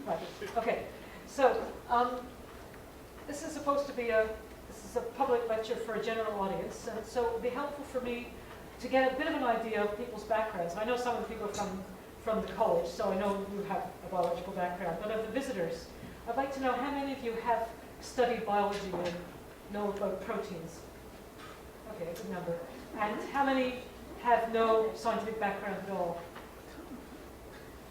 Right. Okay. So this is supposed to be this is a public lecture for a general audience, and so it would be helpful for me to get a bit of an idea of people's backgrounds. I know some of the people from the college, so I know you have a biological background. But of the visitors, I'd like to know how many of you have studied biology and know about proteins. Okay, a good number. And how many have no scientific background at all?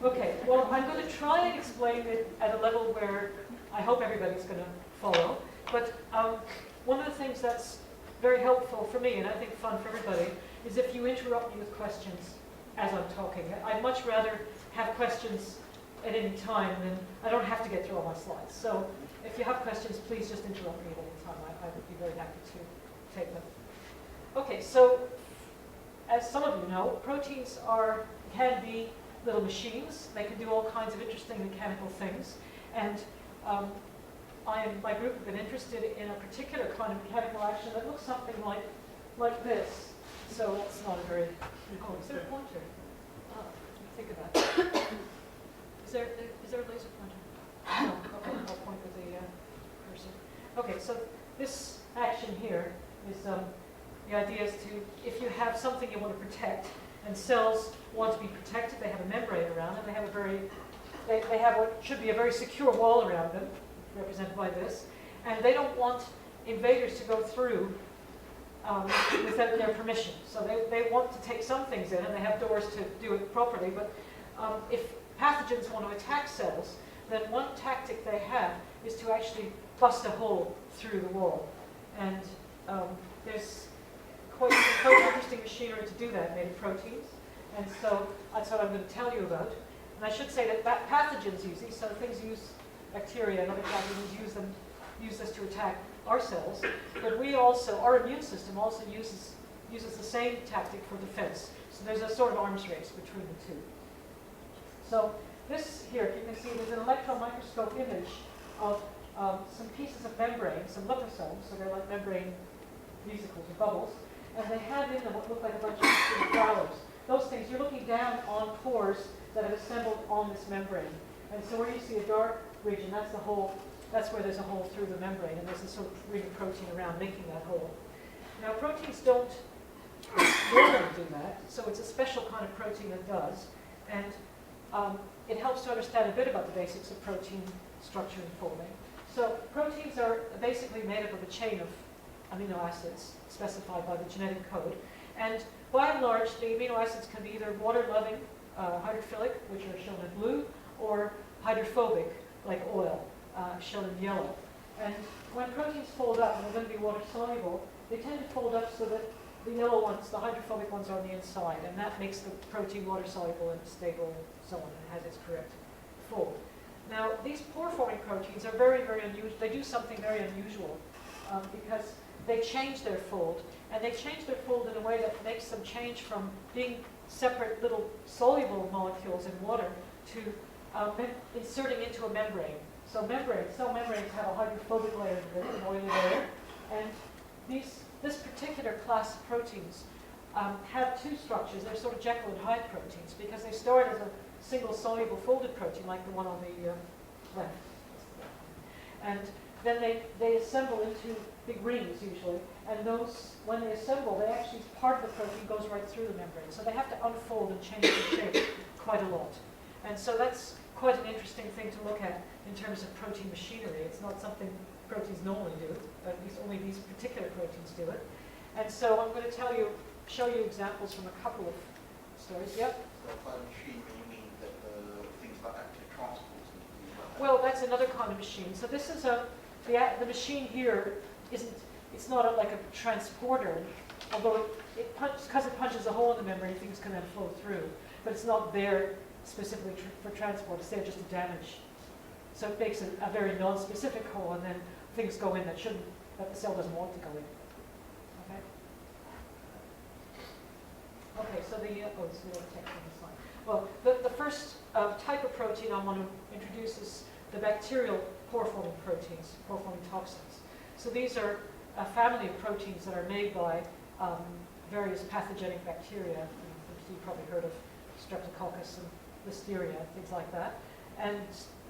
Okay, well, I'm going to try and explain it at a level where I hope everybody's going to follow. But one of the things that's very helpful for me, and I think fun for everybody, is if you interrupt me with questions as I'm talking. I'd much rather have questions at any time than I don't have to get through all my slides. So if you have questions, please just interrupt me at any time. I would be very happy to take them. Okay, so as some of you know, proteins can be little machines. They can do all kinds of interesting mechanical things. And my group have been interested in a particular kind of mechanical action that looks something like this. So that's not a very... Oh, is there a pointer? Oh, think about it. Is there a laser pointer? No. Okay, I'll point with the cursor. Okay, so this action here is the idea is to, if you have something you want to protect, and cells want to be protected, they have a membrane around them, they have what should be a very secure wall around them, represented by this, and they don't want invaders to go through without their permission. So they want to take some things in, and they have doors to do it properly, but if pathogens want to attack cells, then one tactic they have is to actually bust a hole through the wall. And there's quite interesting machinery to do that, made of proteins. And so that's what I'm going to tell you about. And I should say that pathogens use these, so things use bacteria and other pathogens use this to attack our cells. But we also, our immune system also uses the same tactic for defense. So there's a sort of arms race between the two. So this here, you can see there's an electron microscope image of some pieces of membrane, some liposomes, so they're like membrane vesicles or bubbles, and they have in them what look like a bunch of flowers. Those things, you're looking down on pores that have assembled on this membrane. And so where you see a dark region, that's the hole, that's where there's a hole through the membrane, and there's a sort of ring of protein around making that hole. Now proteins don't normally do that, so it's a special kind of protein that does. And it helps to understand a bit about the basics of protein structure and folding. So proteins are basically made up of a chain of amino acids specified by the genetic code. And by and large, the amino acids can be either water-loving, hydrophilic, which are shown in blue, or hydrophobic, like oil, shown in yellow. And when proteins fold up, and they're going to be water-soluble, they tend to fold up so that the yellow ones, the hydrophobic ones, are on the inside, and that makes the protein water-soluble and stable and so on, and has its correct fold. Now, these pore-forming proteins are very, very unusual. They do something very unusual because they change their fold, and they change their fold in a way that makes them change from being separate little soluble molecules in water to inserting into a membrane. So cell membranes have a hydrophobic layer, an oily layer, and this particular class of proteins have two structures. They're sort of Jekyll and Hyde proteins because they start as a single soluble folded protein like the one on the left. And then they assemble into big rings usually, and those, when they assemble, they actually, part of the protein goes right through the membrane. So they have to unfold and change the shape quite a lot. And so that's quite an interesting thing to look at in terms of protein machinery. It's not something proteins normally do, but at least only these particular proteins do it. And so I'm going to show you examples from a couple of stories. Yep? So by machine, you mean that things like active transports and things like that? Well, that's another kind of machine. So this is the machine here it's not like a transporter, although because it punches a hole in the membrane, things can then flow through. But it's not there specifically for transport, it's there just to damage. So it makes a very non-specific hole, and then things go in that the cell doesn't want to go in. Okay? Okay, so there's no text on the slide. Well, the first type of protein I want to introduce is the bacterial pore-forming proteins, pore-forming toxins. So these are a family of proteins that are made by various pathogenic bacteria. You've probably heard of streptococcus and listeria, things like that. And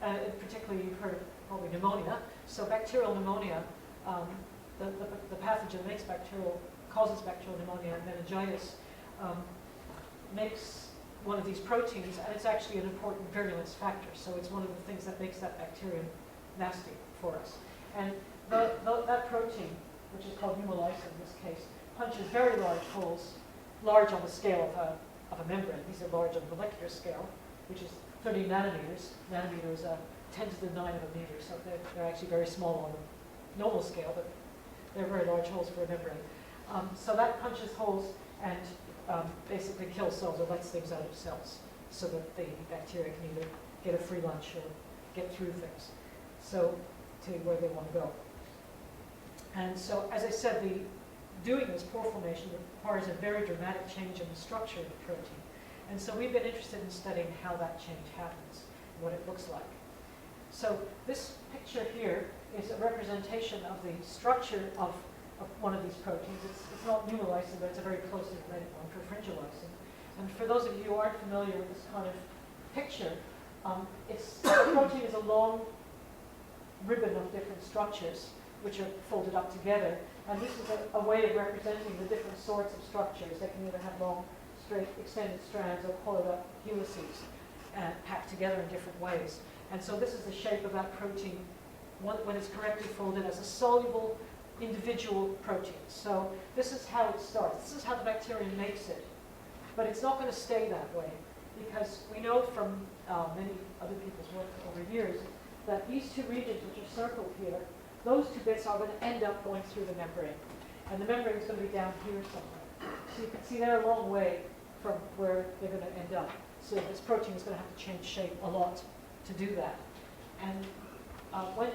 particularly you've heard of probably pneumonia. So bacterial pneumonia, the pathogen that causes bacterial pneumonia and meningitis, makes one of these proteins, and it's actually an important virulence factor. So it's one of the things that makes that bacterium nasty for us. And that protein, which is called pneumolysin in this case, punches very large holes, large on the scale of a membrane. These are large on the molecular scale, which is 30 nanometers. Nanometer is 10 to the 9 of a meter, so they're actually very small on the normal scale, but they're very large holes for a membrane. So that punches holes and basically kills cells or lets things out of cells so that the bacteria can either get a free lunch or get through things, so to where they want to go. And so, as I said, doing this pore formation requires a very dramatic change in the structure of the protein. And so we've been interested in studying how that change happens, what it looks like. So this picture here is a representation of the structure of one of these proteins. It's not pneumolysin, but it's a very closely related one, perforin. And for those of you who aren't familiar with this kind of picture, the protein is a long ribbon of different structures which are folded up together. And this is a way of representing the different sorts of structures. They can either have long, straight, extended strands or hollowed up helices packed together in different ways. And so this is the shape of that protein when it's correctly folded as a soluble individual protein. So this is how it starts. This is how the bacterium makes it. But it's not going to stay that way, because we know from many other people's work over years that these two regions which are circled here, those two bits are going to end up going through the membrane. And the membrane is going to be down here somewhere. So you can see they're a long way from where they're going to end up. So this protein is going to have to change shape a lot to do that. And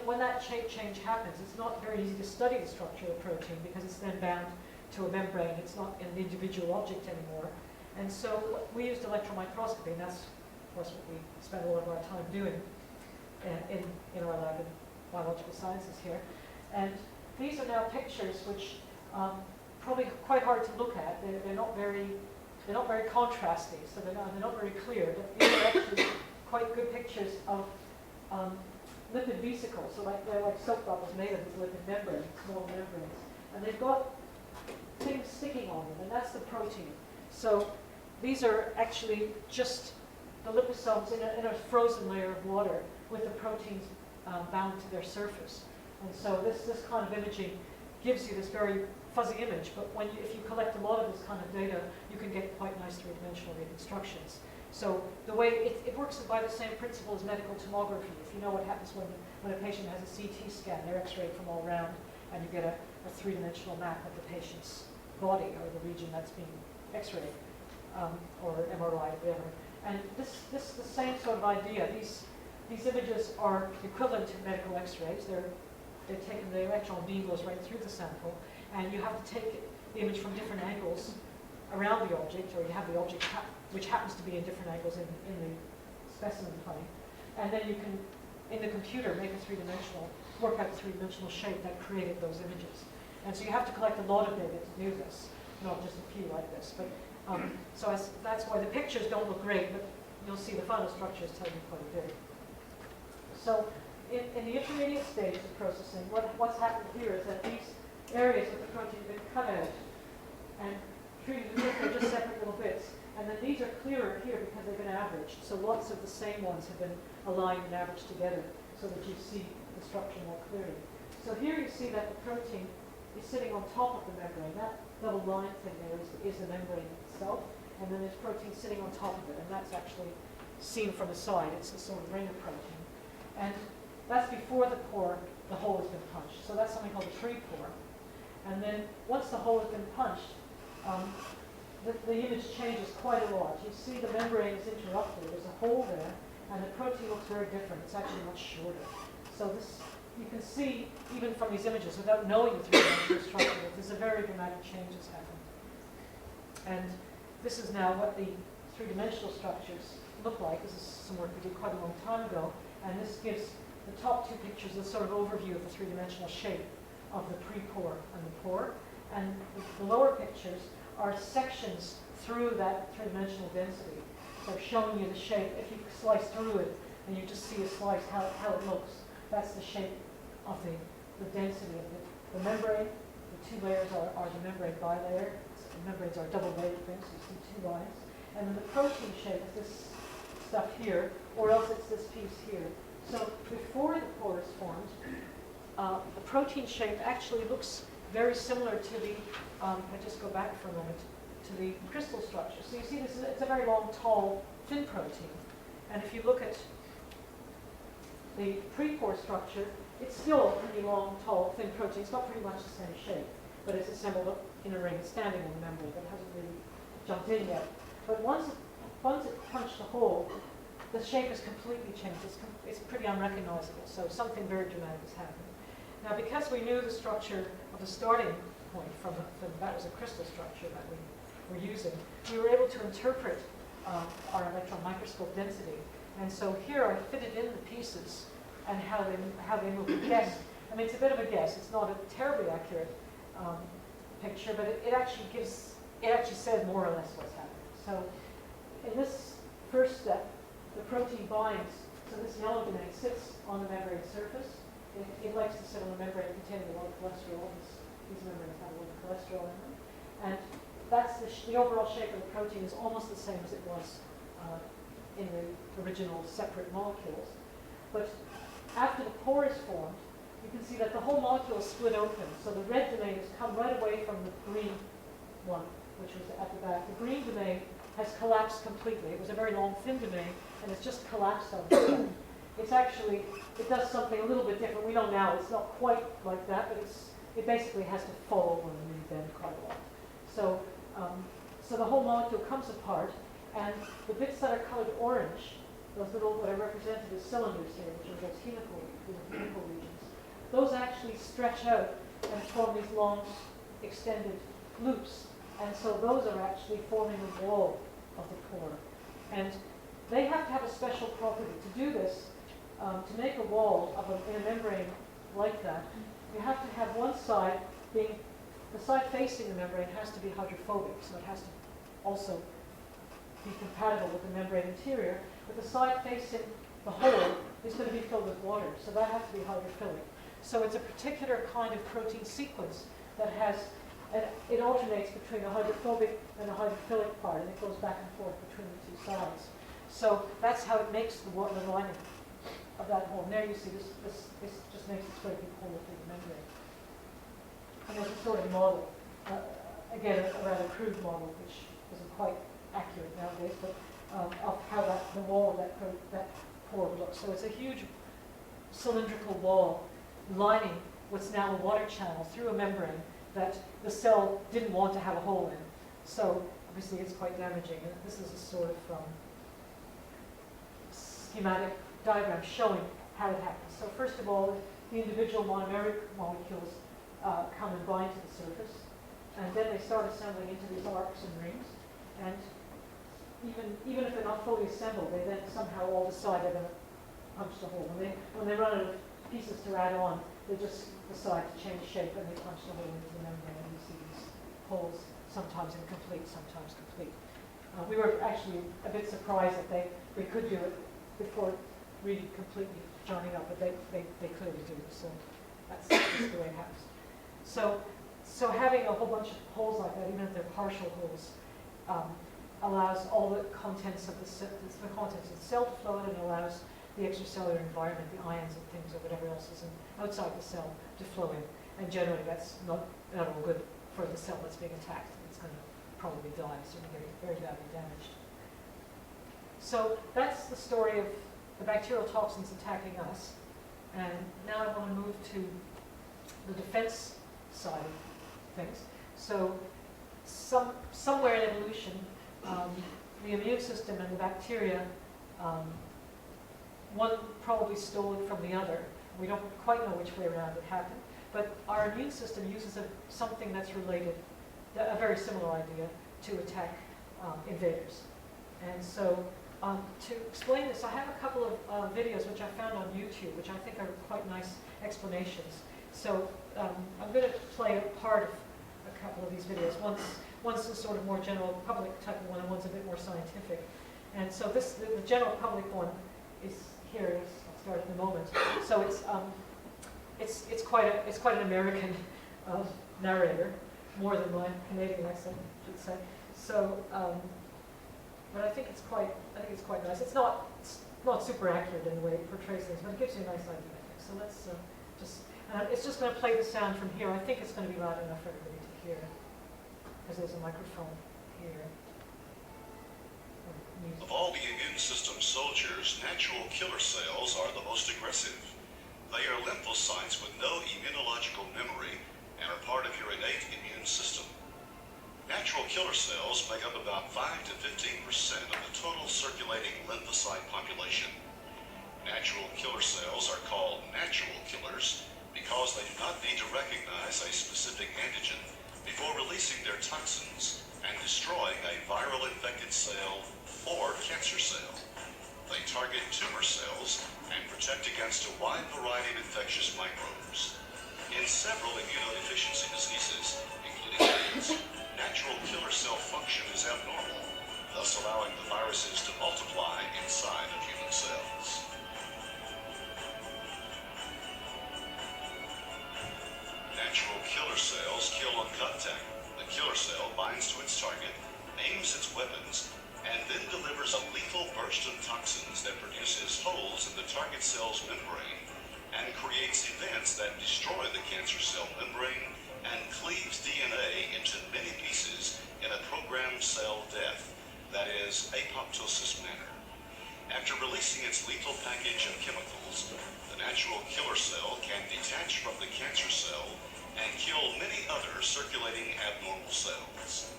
when that shape change happens, it's not very easy to study the structure of the protein because it's then bound to a membrane. It's not an individual object anymore. And so we used electron microscopy, and that's, of course, what we spend a lot of our time doing in our lab in biological sciences here. And these are now pictures which probably quite hard to look at. They're not very contrasty, so they're not very clear. But these are actually quite good pictures of lipid vesicles. So they're like soap bubbles made of these lipid membranes, small membranes, and they've got things sticking on them, and that's the protein. So these are actually just the liposomes in a frozen layer of water with the proteins bound to their surface. And so this kind of imaging gives you this very fuzzy image, but if you collect a lot of this kind of data, you can get quite nice three-dimensional reconstructions. So the way it works by the same principle as medical tomography. If you know what happens when a patient has a CT scan, they're x-rayed from all around, and you get a three-dimensional map of the patient's body or the region that's being x-rayed or MRI or whatever. And this is the same sort of idea. These images are equivalent to medical x-rays. They're taken, the electron beam goes right through the sample, and you have to take the image from different angles around the object, or you have the object which happens to be in different angles in the specimen plane. And then you can, in the computer, work out the three-dimensional shape that created those images. And so you have to collect a lot of data to do this, not just a few like this. But that's why the pictures don't look great, but you'll see the final structures tell you quite a bit. So in the intermediate stage of processing, what's happened here is that these areas of the protein have been cut out and treated as if they're just separate little bits. And then these are clearer here because they've been averaged. So lots of the same ones have been aligned and averaged together so that you see the structure more clearly. So here you see that the protein is sitting on top of the membrane. That little line thing there is the membrane itself. And then there's protein sitting on top of it. And that's actually seen from the side. It's a sort of ring of protein. And that's before the hole has been punched. So that's something called a pre-pore. And then once the hole has been punched, the image changes quite a lot. You see the membrane is interrupted. There's a hole there, and the protein looks very different. It's actually much shorter. So you can see, even from these images, without knowing the three-dimensional structure, that there's a very dramatic change that's happened. And this is now what the three-dimensional structures look like. This is some work we did quite a long time ago, and this gives the top two pictures a sort of overview of the three-dimensional shape of the pre-pore and the pore. And the lower pictures are sections through that three-dimensional density. So showing you the shape. If you slice through it, and you just see a slice, how it looks. That's the shape of the density of the membrane. The two layers are the membrane bilayer. The membranes are double-layered things, so you see two lines. And then the protein shape is this stuff here, or else it's this piece here. So before the pore is formed, the protein shape actually looks very similar to the, I just go back for a moment, to the crystal structure. So you see this, it's a very long, tall, thin protein. And if you look at the pre-pore structure, it's still a pretty long, tall, thin protein. It's got pretty much the same shape, but it's assembled in a ring, standing on the membrane, but it hasn't really jumped in yet. But once it punched a hole, the shape is completely changed. It's pretty unrecognizable, so something very dramatic has happened. Now, because we knew the structure of the starting point from that was a crystal structure that we were using, we were able to interpret our electron microscope density. And so here I fitted in the pieces and how they move. Guess. I mean, it's a bit of a guess. It's not a terribly accurate picture, but it actually says more or less what's happening. So in this first step, the protein binds. So this yellow domain sits on the membrane surface. It likes to sit on a membrane containing a lot of cholesterol. These membranes have a lot of cholesterol in them. And that's the overall shape of the protein is almost the same as it was in the original separate molecules. But after the pore is formed, you can see that the whole molecule is split open. So the red domain has come right away from the green one, which was at the back. The green domain has collapsed completely. It was a very long, thin domain, and it's just collapsed on itself. It's actually, it does something a little bit different. We know now it's not quite like that, but it basically has to fall over and really bend quite a lot. So, so the whole molecule comes apart, and the bits that are colored orange, those little, what I represented as cylinders here, which are those helical regions, those actually stretch out and form these long, extended loops. And so those are actually forming the wall of the pore. And they have to have a special property. To do this, to make a wall in a membrane like that, you have to have one side being, the side facing the membrane has to be hydrophobic, so it has to also be compatible with the membrane interior, but the side facing the hole is going to be filled with water, so that has to be hydrophilic. So it's a particular kind of protein sequence that has, it alternates between a hydrophobic and a hydrophilic part, and it goes back and forth between the two sides. So that's how it makes the lining of that hole. And there you see this just makes this very big hole through the membrane. And there's a sort of model, again, a rather crude model, which isn't quite accurate nowadays, but of how the wall of that pore would look. So it's a huge cylindrical wall lining what's now a water channel through a membrane that the cell didn't want to have a hole in. So obviously it's quite damaging. And this is a sort of schematic diagram showing how it happens. So first of all, the individual monomeric molecules come and bind to the surface, and then they start assembling into these arcs and rings. And even if they're not fully assembled, they then somehow all decide they're going to punch the hole. When they run out of pieces to add on, they just decide to change shape and they punch the hole into the membrane, and you see these holes, sometimes incomplete, sometimes complete. We were actually a bit surprised that they could do it before really completely joining up, but they clearly do. So that's just the way it happens. So having a whole bunch of holes like that, even if they're partial holes, allows all the contents of the cell to flow in, and allows the extracellular environment, the ions and things or whatever else is outside the cell to flow in. And generally that's not all good for the cell that's being attacked. It's going to probably die, it's going to get very badly damaged. So that's the story of the bacterial toxins attacking us. And now I want to move to the defense side of things. So somewhere in evolution, the immune system and the bacteria, one probably stole it from the other. We don't quite know which way around it happened, but our immune system uses something that's related, a very similar idea, to attack invaders. And so to explain this, I have a couple of videos which I found on YouTube, which I think are quite nice explanations. So I'm going to play a part of a couple of these videos. One's a sort of more general public type of one, and one's a bit more scientific. And so the general public one is here. I'll start in a moment. So it's quite an American narrator, more than my Canadian accent, I should say. So, but I think it's quite nice. It's not super accurate in the way it portrays things, but it gives you a nice idea, I think. So let's it's just going to play the sound from here. I think it's going to be loud enough for everybody to hear, because there's a microphone here. Of all the immune system soldiers, natural killer cells are the most aggressive. They are lymphocytes with no immunological memory and are part of your innate immune system. Natural killer cells make up about 5 to 15% of the total circulating lymphocyte population. Natural killer cells are called natural killers because they do not need to recognize a specific antigen before releasing their toxins and destroying a viral infected cell or cancer cell. They target tumor cells and protect against a wide variety of infectious microbes. In several immunodeficiency diseases, including AIDS, natural killer cell function is abnormal, thus allowing the viruses to multiply inside of human cells. Natural killer cells kill on contact. The killer cell binds to its target, aims its weapons, and then delivers a lethal burst of toxins that produces holes in the target cell's membrane and creates events that destroy the cancer cell membrane and cleaves DNA into many pieces in a programmed cell death, that is, apoptosis manner. After releasing its lethal package of chemicals, the natural killer cell can detach from the cancer cell and kill many other circulating abnormal cells.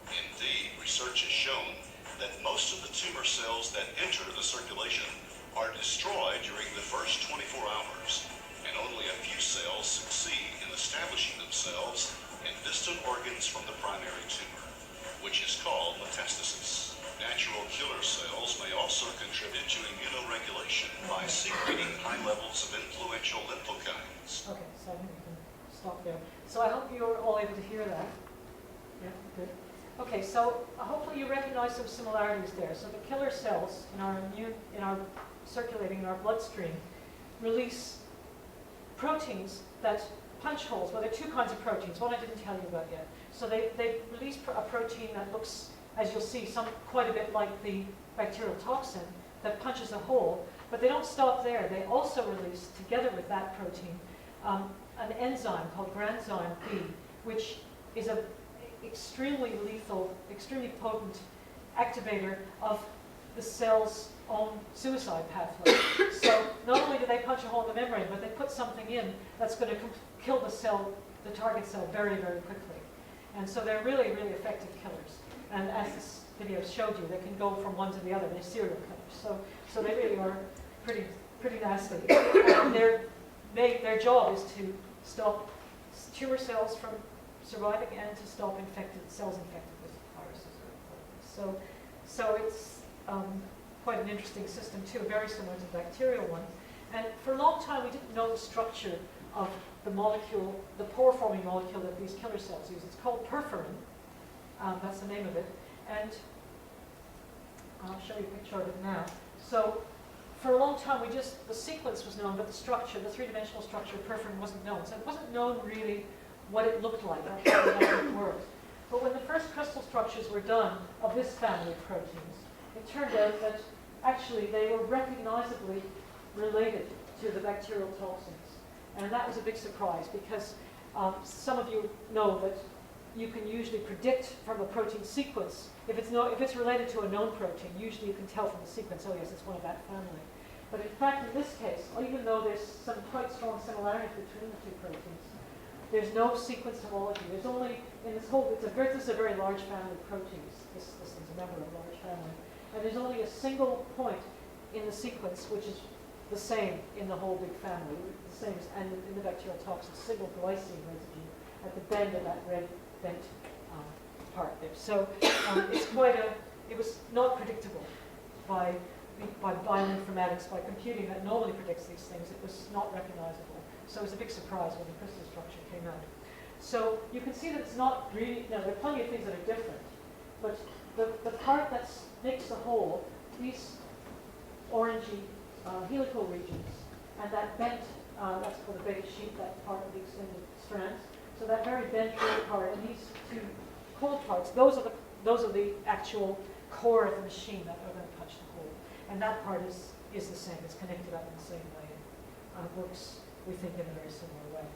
Indeed, research has shown that most of the tumor cells that enter the circulation are destroyed during the first 24 hours, and only a few cells succeed in establishing themselves in distant organs from the primary tumor, which is called metastasis. Natural killer cells may also contribute to immunoregulation by secreting high levels of influential lymphokines. Okay, so I think we can stop there. So I hope you're all able to hear that. Yeah, good. Okay, so hopefully you recognize some similarities there. So the killer cells in our circulating in our bloodstream release proteins that punch holes. Well, there are two kinds of proteins. One I didn't tell you about yet. So they release a protein that looks, as you'll see, quite a bit like the bacterial toxin that punches a hole. But they don't stop there. They also release, together with that protein, an enzyme called granzyme B, which is an extremely lethal, extremely potent activator of the cell's own suicide pathway. So not only do they punch a hole in the membrane, but they put something in that's going to kill the cell, the target cell, very, very quickly. And so they're really, really effective killers. And as this video showed you, they can go from one to the other. They're serial killers. So they really are pretty nasty. And their job is to stop tumor cells from surviving and to stop cells infected with viruses. So it's quite an interesting system too, very similar to the bacterial one. And for a long time we didn't know the structure of the molecule, the pore-forming molecule that these killer cells use. It's called perforin. That's the name of it. And I'll show you a picture of it now. So for a long time the sequence was known, but the structure, the three-dimensional structure of perforin wasn't known. So it wasn't known really what it looked like or how it worked. But when the first crystal structures were done of this family of proteins, it turned out that actually they were recognizably related to the bacterial toxins. And that was a big surprise because some of you know that you can usually predict from a protein sequence, if it's related to a known protein, usually you can tell from the sequence, oh yes, it's one of that family. But in fact, in this case, even though there's some quite strong similarities between the two proteins, there's no sequence homology. There's only, in this whole, this is a very large family of proteins. This is a member of a large family. And there's only a single point in the sequence which is the same in the whole big family, the same as and in the bacterial toxins, single glycine residue at the bend of that red bent part there. So it was not predictable by bioinformatics, by computing that normally predicts these things. It was not recognizable. So it was a big surprise when the crystal structure came out. So you can see that it's not really, there are plenty of things that are different, but the part that makes the whole, these orangey helical regions, and that bent, that's called the beta sheet, that part of the extended strands. So that very bent part, and these two cold parts, those are the actual core of the machine that are going to punch the hole. And that part is the same, it's connected up in the same way. And works, we think, in a very similar way.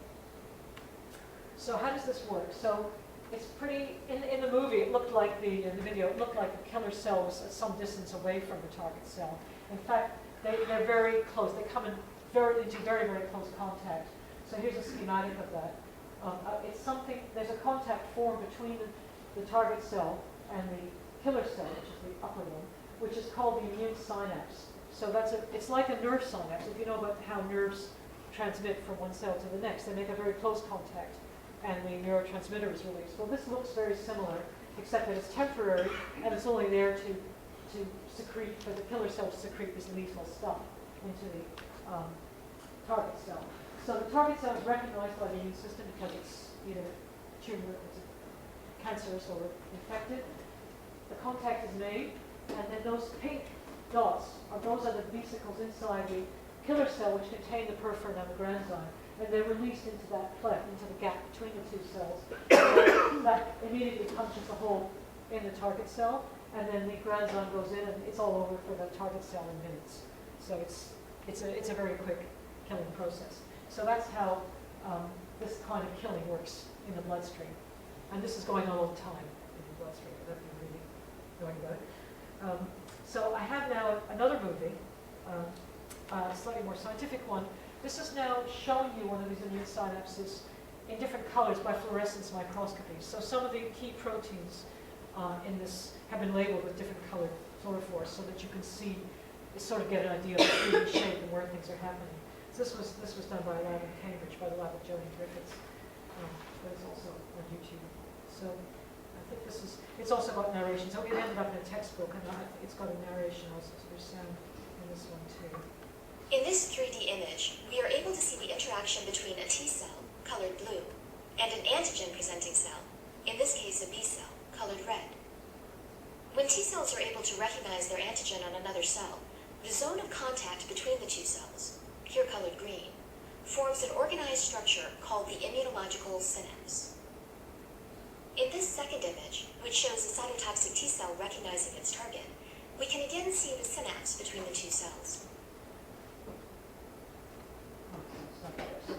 So how does this work? So it's pretty, in the movie, it looked like in the video, it looked like the killer cell was at some distance away from the target cell. In fact, they're very close. They come into very, very close contact. So here's a schematic of that. It's something, there's a contact formed between the target cell and the killer cell, which is the upper one, which is called the immune synapse. So it's like a nerve synapse. If you know about how nerves transmit from one cell to the next, they make a very close contact, and the neurotransmitter is released. Well, this looks very similar, except that it's temporary, and it's only there to secrete, for the killer cell to secrete this lethal stuff into the target cell. So the target cell is recognized by the immune system because it's either tumor, it's cancerous, or infected. The contact is made, and then those pink dots, those are the vesicles inside the killer cell which contain the perforin and the granzyme, and they're released into that cleft, into the gap between the two cells. That immediately punches a hole in the target cell, and then the granzyme goes in, and it's all over for the target cell in minutes. So it's a very quick killing process. So that's how this kind of killing works in the bloodstream. And this is going on all the time in the bloodstream, without you really knowing about it. So I have now another movie, a slightly more scientific one. This is now showing you one of these immune synapses in different colors by fluorescence microscopy. So some of the key proteins in this have been labeled with different colored fluorophores so that you can see, sort of get an idea of the 3D shape and where things are happening. So this was done by a lab in Cambridge, by the lab of Joni Griffiths, but it's also on YouTube. So I think it's also got narration. So it ended up in a textbook, and it's got a narration also, so there's sound in this one too. In this 3D image, we are able to see the interaction between a T cell, colored blue, and an antigen-presenting cell, in this case a B cell, colored red. When T cells are able to recognize their antigen on another cell, the zone of contact between the two cells, here colored green, forms an organized structure called the immunological synapse. In this second image, which shows a cytotoxic T cell recognizing its target, we can again see the synapse between the two cells. So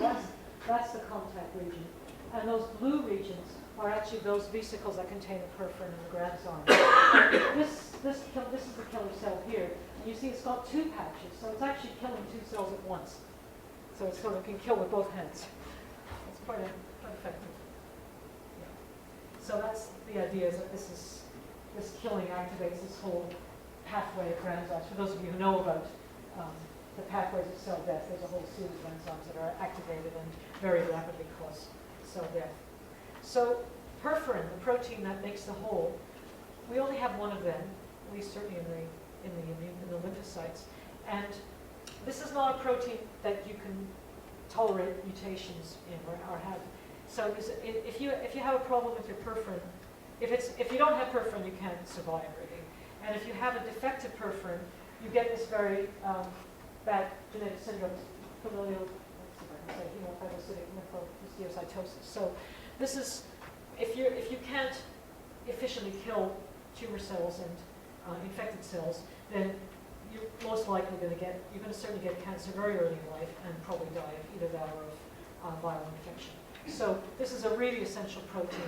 that's the contact region. And those blue regions are actually those vesicles that contain the perforin and the granzyme. This is the killer cell here. And you see it's got two patches, so it's actually killing two cells at once. So it sort of can kill with both hands. It's quite effective. Yeah. So that's the idea, is that this killing activates this whole pathway of granzymes. For those of you who know about the pathways of cell death, there's a whole series of enzymes that are activated and very rapidly cause cell death. So perforin, the protein that makes the hole, we only have one of them, at least certainly in the lymphocytes. And this is not a protein that you can tolerate mutations in or have. So if you have a problem with your perforin, if you don't have perforin, you can't survive really. And if you have a defective perforin, you get this very bad genetic syndrome, familial hemophagocytic lymphohistiocytosis. So this is, if you can't efficiently kill tumor cells and infected cells, then you're most likely you're going to certainly get cancer very early in life and probably die of either that or of viral infection. So this is a really essential protein.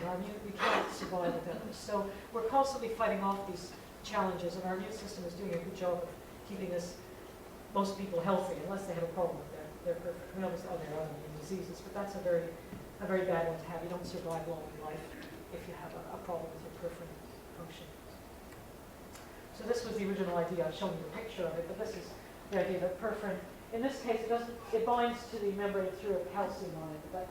We can't survive without this. So we're constantly fighting off these challenges, and our immune system is doing a good job of keeping most people healthy, unless they have a problem with their perforin. We almost there are other immune diseases, but that's a very bad one to have. You don't survive long in life if you have a problem with your perforin function. So this was the original idea. I've shown you a picture of it, but this is the idea that perforin, in this case, it binds to the membrane through a calcium ion.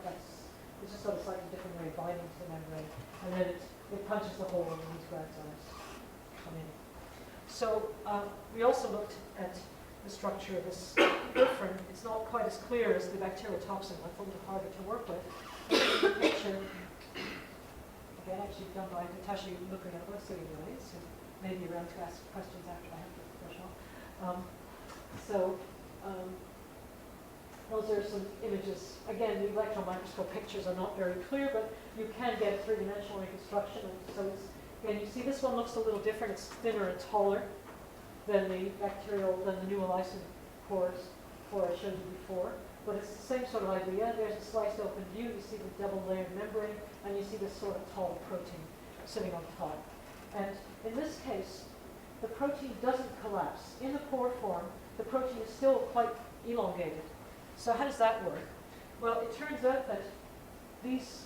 It's just sort of slightly different way of binding to the membrane, and then it punches the hole and these granzymes come in. So we also looked at the structure of this perforin. It's not quite as clear as the bacterial toxin. It's a little harder to work with. The picture, again, actually done by Natasha University, so maybe around to ask questions after I have to brush off. So those are some images. Again, the electron microscope pictures are not very clear, but you can get three-dimensional reconstruction. And so it's, again, you see this one looks a little different. It's thinner and taller than the bacterial, than the pneumolysin pore I showed you before. But it's the same sort of idea. There's a sliced open view. You see the double layered membrane, and you see this sort of tall protein sitting on top. And in this case, the protein doesn't collapse. In the pore form, the protein is still quite elongated. So how does that work? Well, it turns out that these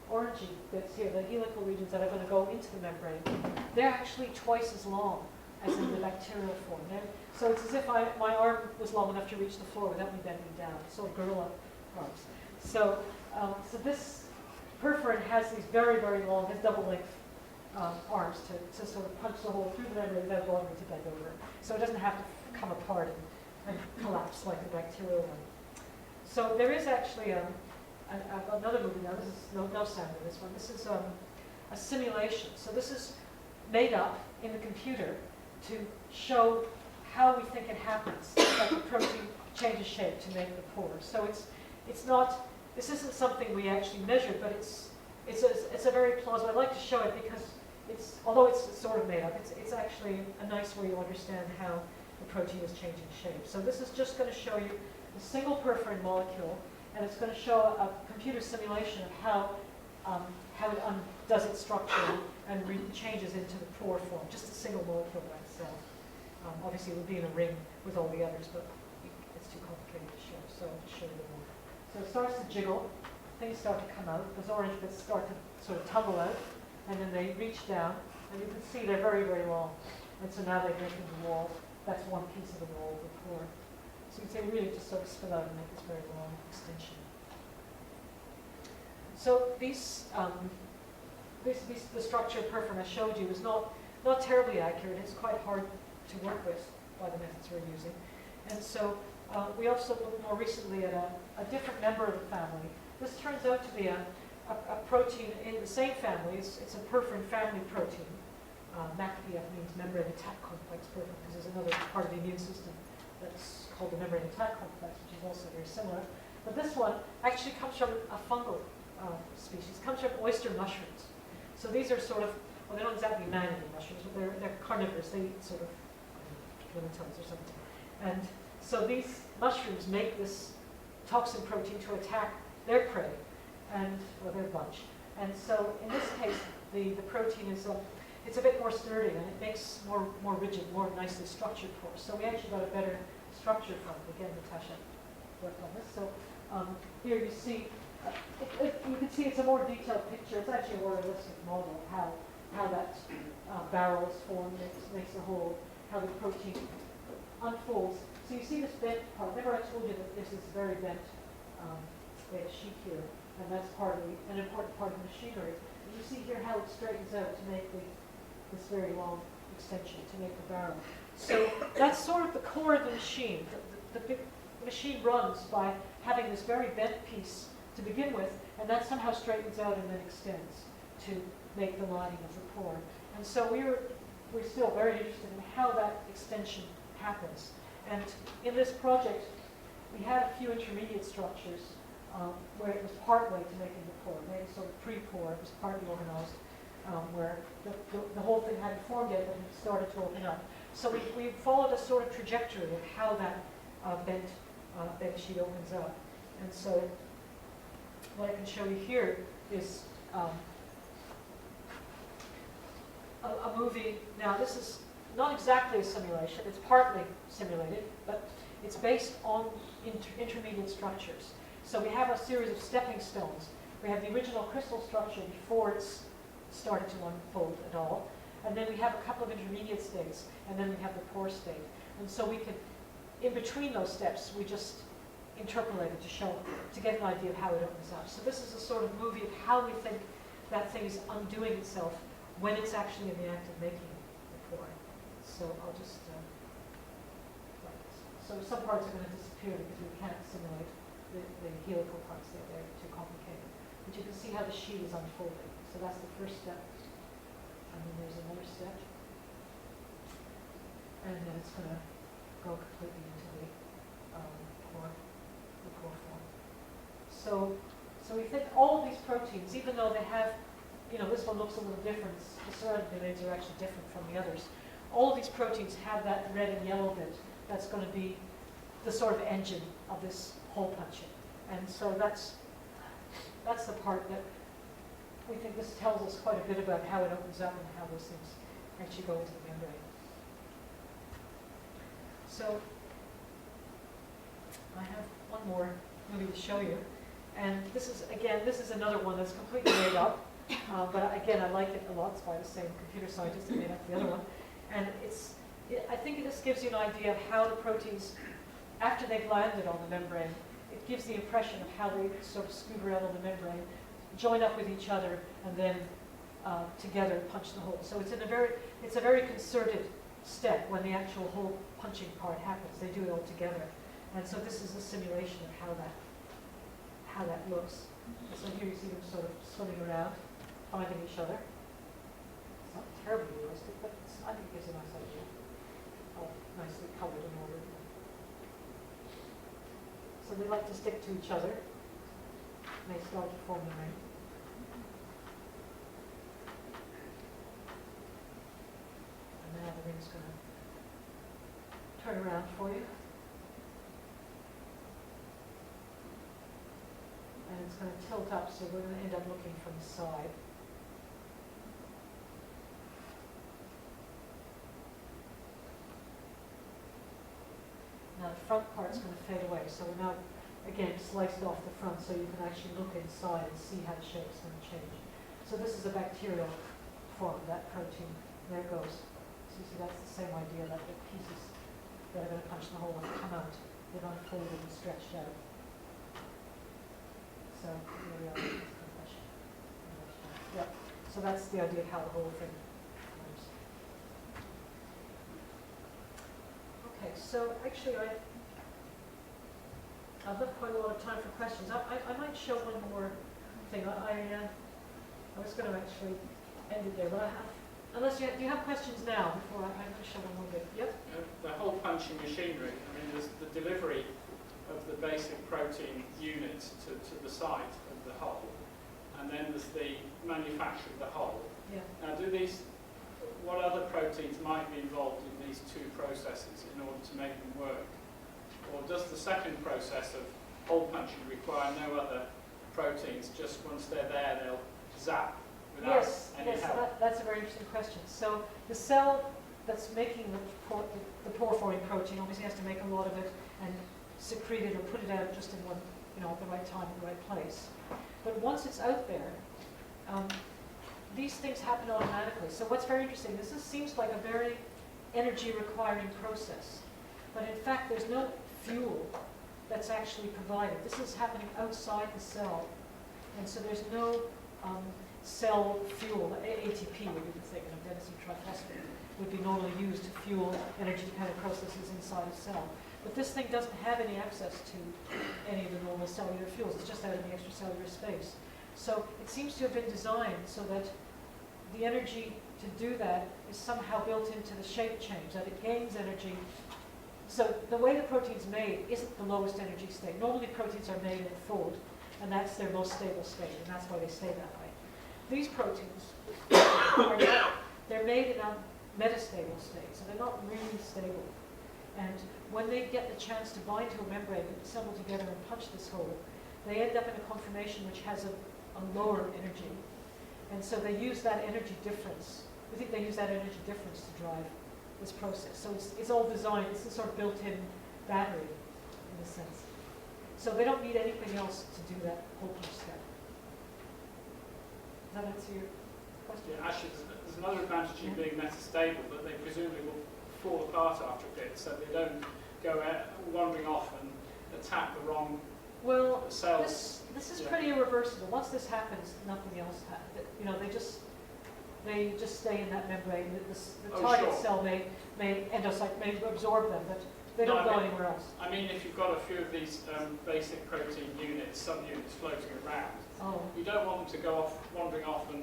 orangey bits here, the helical regions that are going to go into the membrane, they're actually twice as long as in the bacterial form. So it's as if my arm was long enough to reach the floor without me bending down. It's sort of gorilla arms. So this perforin has these very, very long, has double length arms to sort of punch the hole through the membrane without bothering to bend over. So it doesn't have to come apart and collapse like the bacterial one. So there is actually another movie now. This is no sound in this one. This is a simulation. So this is made up in the computer to show how we think it happens that the protein changes shape to make the pores. So it's not. This isn't something we actually measured, but it's a very plausible. I'd like to show it because although it's sort of made up, it's actually a nice way to understand how the protein is changing shape. So this is just going to show you a single perforin molecule, and it's going to show a computer simulation of how it undoes its structure and changes into the pore form, just a single molecule by itself. Obviously, it would be in a ring with all the others, but it's too complicated to show, so I'll just show you more. So it starts to jiggle, things start to come out, those orange bits start to sort of tumble out, and then they reach down, and you can see they're very, very long. And so now they're making the wall. That's one piece of the wall of the pore. So you can see really just sort of spill out and make this very long extension. So the structure of perforin I showed you is not terribly accurate. It's quite hard to work with by the methods we're using. And so we also looked more recently at a different member of the family. This turns out to be a protein in the same family. It's a perforin family protein. MACPF means membrane attack complex perforin, because there's another part of the immune system that's called the membrane attack complex, which is also very similar. But this one actually comes from a fungal species. It comes from oyster mushrooms. So these are sort of, well, they're not exactly man-eating mushrooms, but they're carnivorous. They eat sort of nematodes or something. And so these mushrooms make this toxin protein to attack their prey, their bunch. And so in this case, the protein is it's a bit more sturdy, and it makes more rigid, more nicely structured pores. So we actually got a better structure from it. Again, Natasha worked on this. So here you see, you can see it's a more detailed picture. It's actually a more realistic model of how that barrel is formed, makes a hole, how the protein unfolds. So you see this bent part. Remember I told you that there's this very bent sheet here, and that's an important part of the machinery. And you see here how it straightens out to make this very long extension, to make the barrel. So that's sort of the core of the machine. The machine runs by having this very bent piece to begin with, and that somehow straightens out and then extends to make the lining of the pore. And so we're still very interested in how that extension happens. And in this project, we had a few intermediate structures where it was partway to making the pore, maybe sort of pre-pore. It was partly organized, where the whole thing hadn't formed yet, but it started to open up. So we followed a sort of trajectory of how that bent sheet opens up. And so what I can show you here is a movie. Now this is not exactly a simulation. It's partly simulated, but it's based on intermediate structures. So we have a series of stepping stones. We have the original crystal structure before it's started to unfold at all. And then we have a couple of intermediate states, and then we have the pore state. And so we could, in between those steps, we just interpolated to get an idea of how it opens up. So this is a sort of movie of how we think that thing is undoing itself when it's actually in the act of making the pore. So I'll just, like this. So some parts are going to disappear because we can't simulate the helical parts. They're too complicated. But you can see how the sheet is unfolding. So that's the first step. And then there's another step. And then it's going to go completely into the pore form. So we think all of these proteins, even though they have, this one looks a little different, the surrounding domains are actually different from the others. All of these proteins have that red and yellow bit that's going to be the sort of engine of this hole punching. And so that's the part that we think this tells us quite a bit about how it opens up and how those things actually go into the membrane. So I have one more movie to show you. And this is another one that's completely made up. But again, I like it a lot. It's by the same computer scientist that made up the other one. And I think it just gives you an idea of how the proteins, after they've landed on the membrane, it gives the impression of how they sort of scoot around on the membrane, join up with each other, and then together punch the hole. So it's a very concerted step when the actual hole punching part happens. They do it all together. And so this is a simulation of how that looks. So here you see them sort of swimming around, finding each other. It's not terribly realistic, but I think it gives a nice idea. All nicely colored and ordered. So they like to stick to each other. And they start to form the ring. And now the ring's going to turn around for you. And it's going to tilt up, so we're going to end up looking from the side. Now the front part's going to fade away, so we're now, again, sliced off the front so you can actually look inside and see how the shape's going to change. So this is a bacterial form, that protein. There it goes. So you see that's the same idea, that the pieces that are going to punch the hole and come out, they're unfolded and stretched out. So here we are. Yeah. So that's the idea of how the whole thing works. Okay, so actually I've left quite a lot of time for questions. I might show one more thing. I was going to actually end it there, but unless do you have questions now before I'm going to show one more bit? Yep. The hole punching machinery. I mean, there's the delivery of the basic protein units to the site of the hole, and then there's the manufacture of the hole. Yeah. Now, what other proteins might be involved in these two processes in order to make them work? Or does the second process of hole punching require no other proteins, just once they're there they'll zap without any help? That's a very interesting question. So the cell that's making the pore forming protein obviously has to make a lot of it and secrete it or put it out just in one, at the right time, in the right place. But once it's out there, these things happen automatically. So what's very interesting, this seems like a very energy requiring process. But in fact, there's no fuel that's actually provided. This is happening outside the cell. And so there's no cell fuel. ATP would be the thing, adenosine triphosphate would be normally used to fuel energy kind of processes inside a cell. But this thing doesn't have any access to any of the normal cellular fuels. It's just out in the extracellular space. So it seems to have been designed so that the energy to do that is somehow built into the shape change, that it gains energy. So the way the protein's made isn't the lowest energy state. Normally proteins are made and fold, and that's their most stable state, and that's why they stay that way. These proteins, they're made in a metastable state, so they're not really stable. And when they get the chance to bind to a membrane and assemble together and punch this hole, they end up in a conformation which has a lower energy. And so they use that energy difference. We think they use that energy difference to drive this process. So it's all designed, it's a sort of built-in battery in a sense. So they don't need anything else to do that hole punch step. Does that answer your question? Yeah, actually, there's another advantage in being metastable, that they presumably will fall apart after a bit, so they don't go wandering off and attack the wrong cells. This is pretty irreversible. Once this happens, nothing else happens. They just stay in that membrane. The target cell may endocyte may absorb them, but they don't go anywhere else. I mean, if you've got a few of these basic protein units, subunits floating around, you don't want them to go off, wandering off and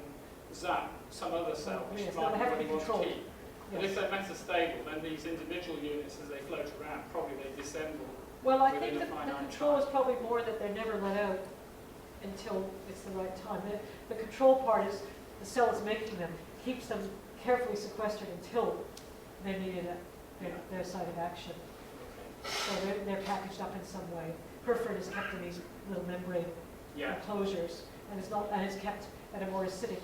zap some other cell, which yes, might they have to really be want to controlled. keep. But Yes. if they're metastable, then these individual units, as they float around, probably they disassemble. Well, I within think a the finite control time. is probably more that they're never let out until it's the right time. The control part is the cell is making them, keeps them carefully sequestered until they're needed at their site of action. So they're packaged up in some way. Perforin is kept in these little membrane Yeah. enclosures, and it's kept at a more acidic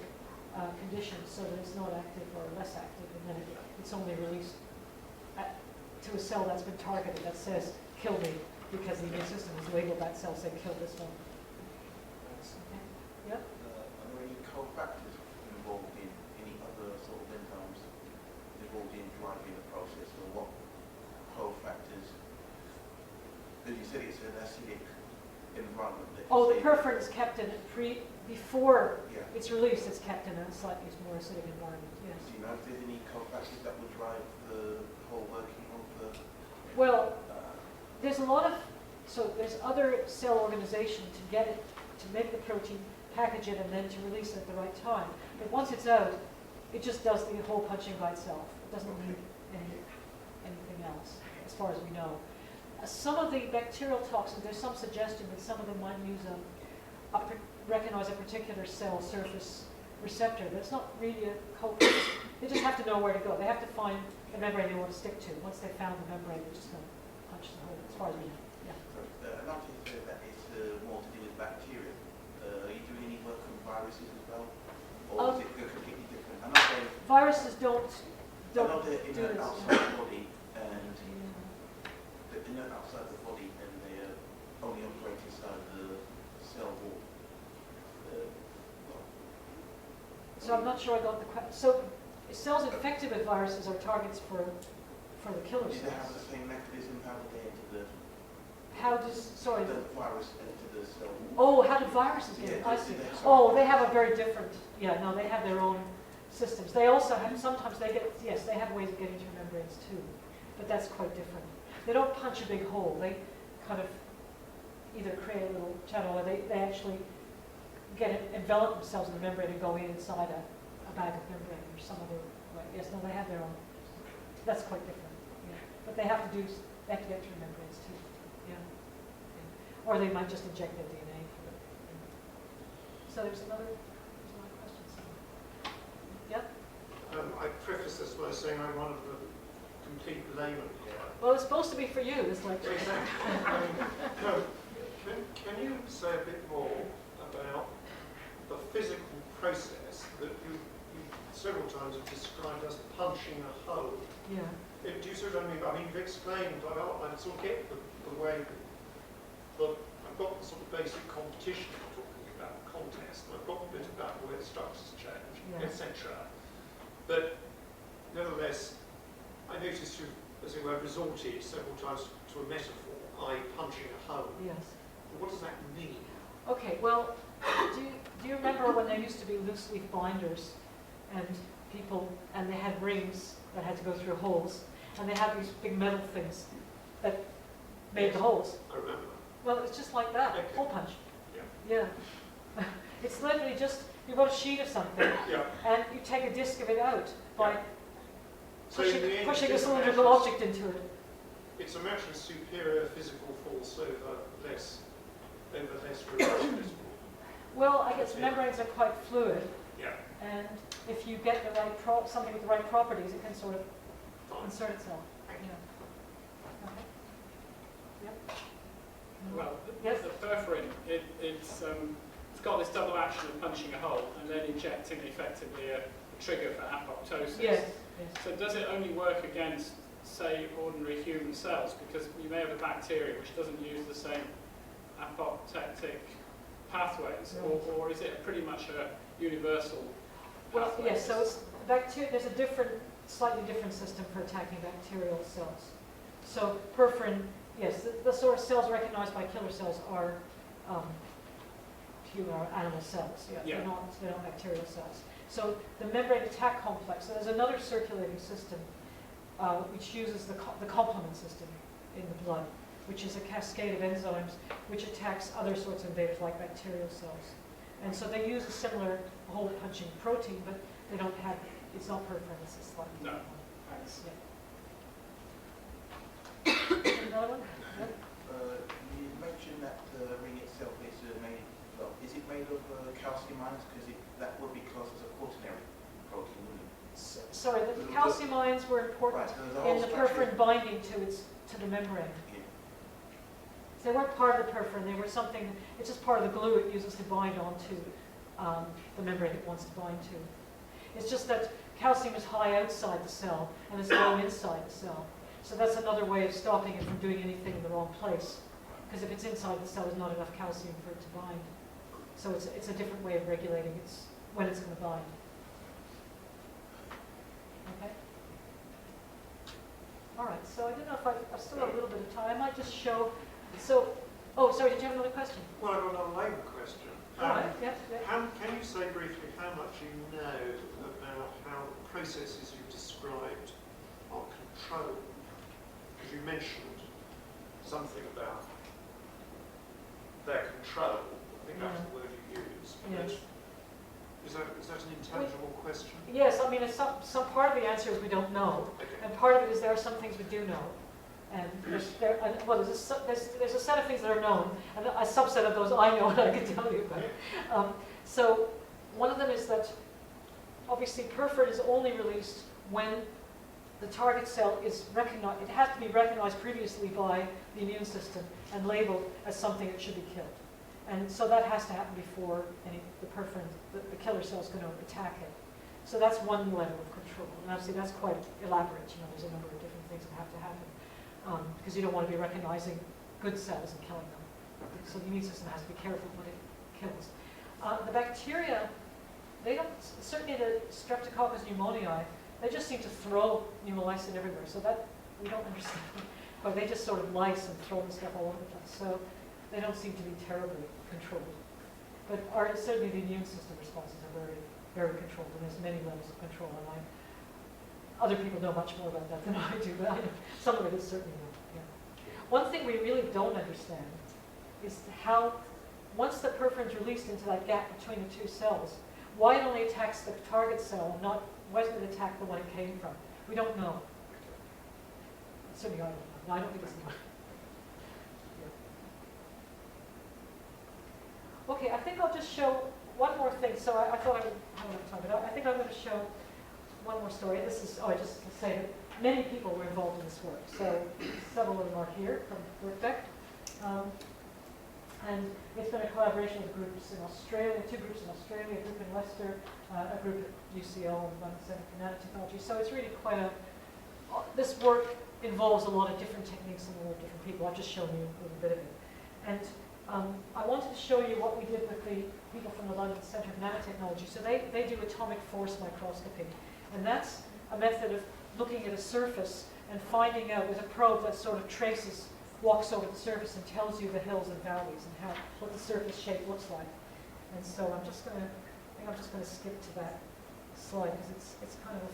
condition so that it's not active or less active, and then it's only released to a cell that's been targeted that says kill me, because the immune system has labeled that cell saying kill this one. Okay. Yeah. Are there any cofactors involved in any other sort of enzymes involved in driving the process, or what cofactors? As you said, it's an acidic environment. Oh, the perforin is kept in before Yeah. it's released. It's kept in a slightly more acidic environment. Yes. Do you know if there's any cofactors that would drive the whole working of the? Well, there's a lot of there's other cell organization to get it to make the protein, package it, and then to release it at the right time. But once it's out, it just does the whole punching by itself. It doesn't need anything else, as far as we know. Some of the bacterial toxins, there's some suggestion that some of them might use recognize a particular cell surface receptor, but it's not really a culprit. They just have to know where to go. They have to find the membrane they want to stick to. Once they've found the membrane, they're just going to punch the hole, as far as we know. Yeah. I noticed that it's more to do with bacteria. Are you doing any work on viruses as well, or is it completely different? I know Viruses don't they're do inert this. outside the body, and they're inert outside the body, and they only operate inside the cell wall. So I'm not sure I got the question. So cells infected with viruses are targets for the killer Do they have cells. the same mechanism? How do they enter How does, sorry, the virus enter the cell wall? oh, how do viruses get it? Yeah, I do see. they have Oh, they have a very different, no, they have their own systems. They also have, sometimes they have ways of getting through membranes too, but that's quite different. They don't punch a big hole. They kind of either create a little channel, or they actually envelop themselves in the membrane and go inside a bag of membrane or some other way. Yes, no, they have their own. That's quite different. Yeah. But they have to get through membranes too. Yeah. Or they might just inject their DNA for it. Yeah. So there's another question. Yeah? I preface this by saying I'm one of the complete layman here. Well, it's supposed to be for you, this lecture. Can you say a bit more about the physical process that you several times have described as punching a hole? Yeah. Do you see what I mean? I mean, you've explained, I sort of get the way, but I've got the sort of basic competition I'm talking about, contest, and I've got a bit about the way the structures change, Yeah. etc. But nevertheless, I noticed you've, as it were, resorted several times to a metaphor, i.e. punching a hole. Yes. What does that mean? Okay, well, do you remember when there used to be loose leaf binders and they had rings that had to go through holes, and they had these big metal things that made the holes? I remember. Well, it's just like that, Okay. hole punch. Yeah. Yeah. It's literally just, you've got a sheet of something, Yeah. and you take a disc of it out by So in the end, pushing a it's cylindrical object into it. It's a matter of superior physical force over less remote. Well, I guess membranes are quite fluid, Yeah. and if you get the right something with the right properties, it can sort of Fine. insert itself. Yeah. Okay. Yep. Well, Yes. the perforin, it's got this double action of punching a hole and then injecting effectively a trigger for apoptosis. Yes. Yes. So does it only work against, say, ordinary human cells? Because you may have a bacteria which doesn't use the same apoptotic pathways, or is it pretty much a universal Well, pathway? yes. So it's there's a slightly different system for attacking bacterial cells. So perforin, yes, the sort of cells recognized by killer cells are human or animal cells. Yeah. Yeah. They're not bacterial cells. So the membrane attack complex. So there's another circulating system which uses the complement system in the blood, which is a cascade of enzymes which attacks other sorts of invaders like bacterial cells. And so they use a similar hole-punching protein, but they don't have, it's not perforin, it's a slightly No. different one. Thanks. Another one? Yeah. You mentioned that the ring itself is made, well, is it made of calcium ions? Because that would be classed as a quaternary protein, wouldn't it? Sorry, the calcium ions were important Right, so the in whole the structure- perforin binding to the membrane. Yeah. So they weren't part of the perforin, they were something, it's just part of the glue it uses to bind onto the membrane it wants to bind to. It's just that calcium is high outside the cell and it's low inside the cell. So that's another way of stopping it from doing anything in the wrong place. Because if it's inside the cell, there's not enough calcium for it to bind. So it's a different way of regulating when it's going to bind. Okay? All right, so I don't know if I've still got a little bit of time. I might just show. So, oh, sorry, did you have another question? Well, I've got another labour question. All right, yeah. Can you say briefly how much you know about how the processes you described are controlled? Because you mentioned something about their control. I think that's the word you used. Yes. Is that an intelligible question? Yes, I mean, some part of the answer is we don't know, Okay. and part of it is there are some things we do know. And there's a set of things that are known, and a subset of those I know and I can tell you about. So one of them is that obviously perforin is only released when the target cell is recognized. It has to be recognized previously by the immune system and labeled as something that should be killed. And so that has to happen before the perforin, the killer cell is going to attack it. So that's one level of control. And obviously that's quite elaborate. You know, there's a number of different things that have to happen. Because you don't want to be recognizing good cells and killing them. So the immune system has to be careful what it kills. The bacteria, they don't, certainly the Streptococcus pneumoniae, they just seem to throw pneumolysin everywhere. So that, we don't understand. But they just sort of lice and throw the stuff all over the place. So they don't seem to be terribly controlled. But certainly the immune system responses are very, very controlled. And there's many levels of control. And other people know much more about that than I do, but I know some of it is certainly not. Yeah. One thing we really don't understand is how, once the perforin is released into that gap between the two cells, why it only attacks the target cell and not, why doesn't it attack the one it came from? We don't know. Certainly I don't know. No, I don't think it's known. Yeah. Okay, I think I'll just show one more thing. So I thought I would have enough time, but I think I'm going to show one more story. This is, just to say that many people were involved in this work. So several of them are here from Birkbeck. And it's been a collaboration with groups in Australia, 2 groups in Australia, a group in Leicester, a group at UCL and London Centre for Nanotechnology. So it's really quite this work involves a lot of different techniques and a lot of different people. I've just shown you a little bit of it. And I wanted to show you what we did with the people from the London Centre for Nanotechnology. So they do atomic force microscopy. And that's a method of looking at a surface and finding out with a probe that sort of walks over the surface and tells you the hills and valleys and what the surface shape looks like. And so I think I'm just going to skip to that slide because it's kind of a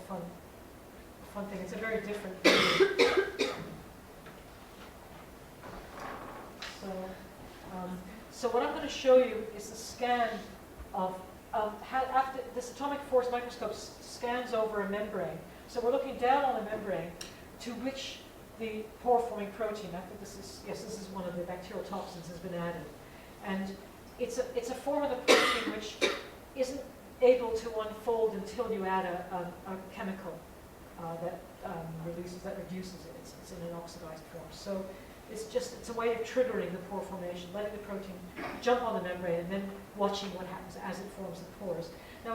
fun thing. It's a very different thing. So what I'm going to show you is the scan of after this atomic force microscope scans over a membrane. So we're looking down on a membrane to which the pore-forming protein, I think this is one of the bacterial toxins, has been added. And it's a form of the protein which isn't able to unfold until you add a chemical that reduces it. It's in an oxidized form. So it's a way of triggering the pore formation, letting the protein jump on the membrane and then watching what happens as it forms the pores. Now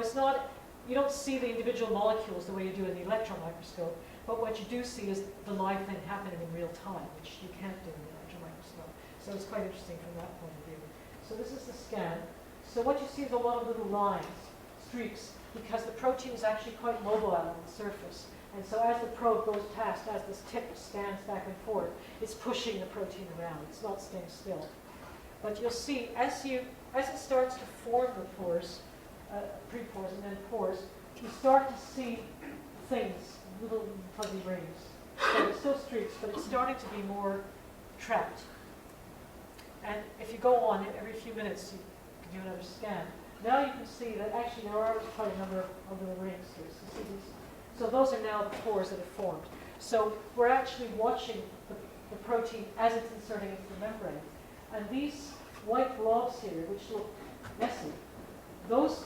you don't see the individual molecules the way you do in the electron microscope, but what you do see is the live thing happening in real time, which you can't do in the electron microscope. So it's quite interesting from that point of view. So this is the scan. So what you see is a lot of little lines, streaks, because the protein is actually quite mobile on the surface. And so as the probe goes past, as this tip scans back and forth, it's pushing the protein around. It's not staying still. But you'll see, as it starts to form the pores, pre-pores and then pores, you start to see things, little fuzzy rings. So it's still streaks, but it's starting to be more trapped. And if you go on, every few minutes you can do another scan. Now you can see that actually there are quite a number of little rings here. So see So those are now the pores that have formed. So we're actually watching the protein as it's inserting into the membrane. And these white blobs here, which look messy, those,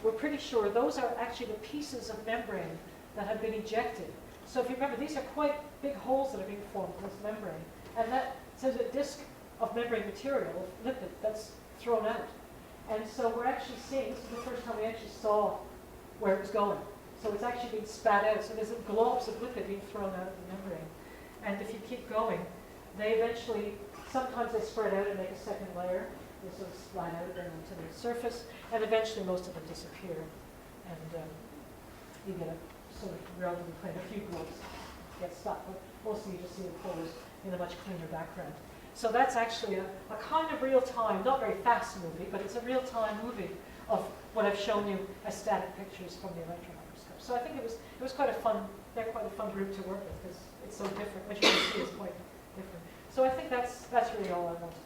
we're pretty sure those are actually the pieces of membrane that have been ejected. So if you remember, these are quite big holes that are being formed in this membrane. And that says a disk of membrane material, of lipid, that's thrown out. And so we're actually seeing, this is the first time we actually saw where it was going. So it's actually being spat out. So there's globs of lipid being thrown out of the membrane. And if you keep going, they eventually, sometimes they spread out and make a second layer. They sort of splat out then onto the surface. And eventually most of them disappear. And you get a sort of relatively plain, a few globs get stuck. But mostly you just see the pores in a much cleaner background. So that's actually a kind of real-time, not very fast movie, but it's a real-time movie of what I've shown you as static pictures from the electron microscope. So I think it was quite a fun, they're quite a fun group to work with because it's so different. What you can see is quite different. So I think that's really all I wanted